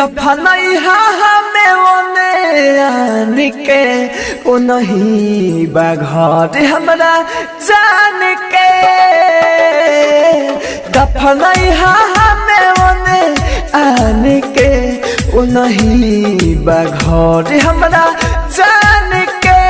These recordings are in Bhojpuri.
दफनई हमें ओने आने के ओ नहीं बाघर हमरा जान के दफनई हमें ओने आने के ओ नहीं बाघर हमरा जान के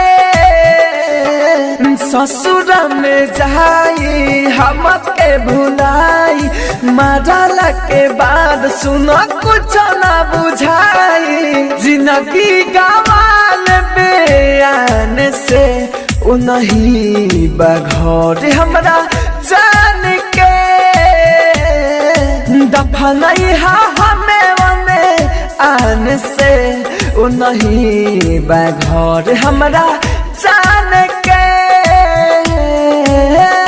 ससुर में जाई हम के भुलाई मरला के बाद सुनो कुछ ना बुझाई जिंदगी गवाल बयान से ओ नहीं बाघर हमरा जान के दफनई हमें ओने आने से ओ नहीं बाघर हमरा जान के।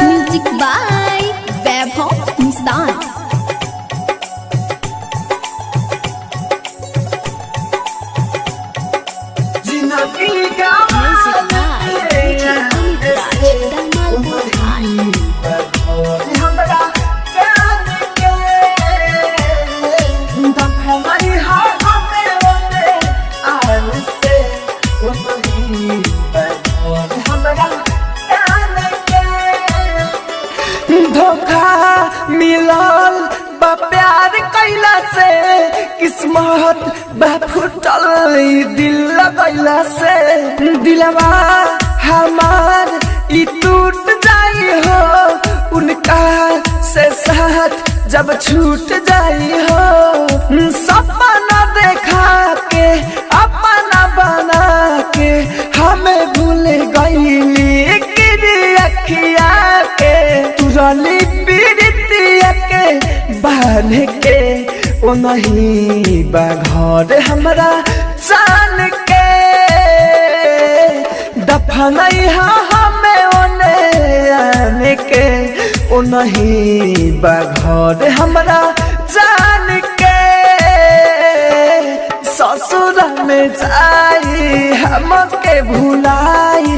म्यूजिक बाय वैभव निशान। जिंदगी म्यूजिक बाय डीजे अमित राज दमालपुर हाट। हमरा जान के दफनई हमें ओने आने से ओ नहीं बाघर हमरा जान के। धोखा मिलल बा प्यार कैला से किस्मत बा फुटल दिल लगैला से दिलवा हमार ई टूट जाई हो उनका से साथ जब छूट जाई हो सपना देखा के अपना बना के हमें भूल गईली अखिया के तुरली पीड़ितिया के बांध के ओ नहीं बाघर हमरा जान के दफनई हमें ओने आने के ओ नहीं बाघर हमरा जान के ससुर में जाई हम के भुलाई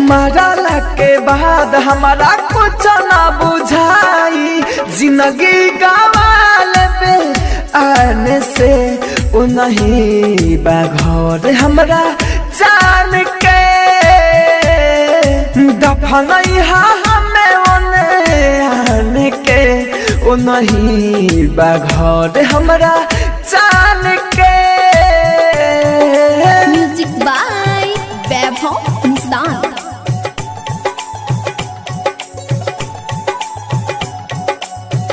मरला के बाद हमारा कुछ ना बुझाई जिंदगी गवाल पे आने से ओ नहीं बाघर हमरा जान के दफनई हमें ओने आने के ओ नहीं बाघर हमरा जान के। म्यूजिक बाय वैभव निशान।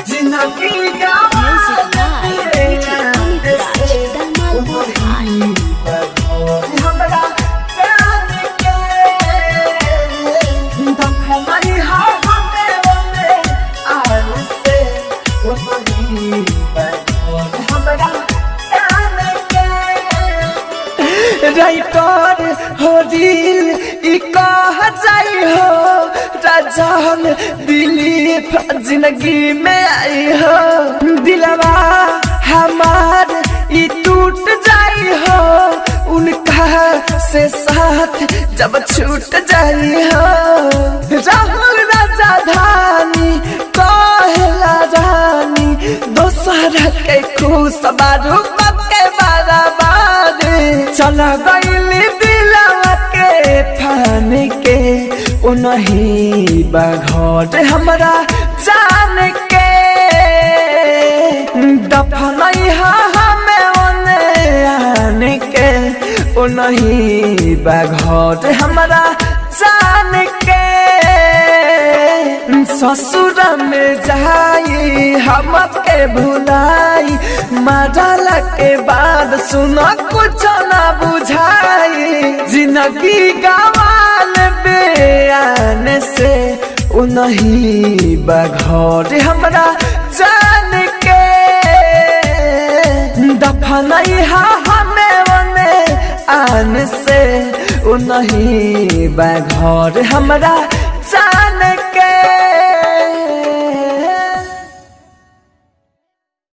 जिंदगी म्यूजिक बाय डीजे अमित राज दमालपुर हाट। हमरा जान के दफनई हमें ओने आने से ओ नहीं बाघर हमरा जान के। राइटर हो दिल ई कह जाई हो राजन दिलीप जिंदगी में आई हो दिलवा हमार ई टूट जाई हो उनका से साथ जब छूट जाई हो राहुल राजा धानी कहला रानी दोसर के खुश बारू के बराबर चल गईली दिलवा के फान के ओ नहीं बाघर हमरा जान के दफनई हमें ओने आने के ओ नहीं बाघर हमरा जान के ससुर में जाई हम के भुलाई मरला के बाद सुनो कुछ ना बुझाई जिंदगी गवाल बयान से ओ नहीं बाघर हमरा जान के दफनई हमें ओने आने से ओ नहीं बाघर हमरा जान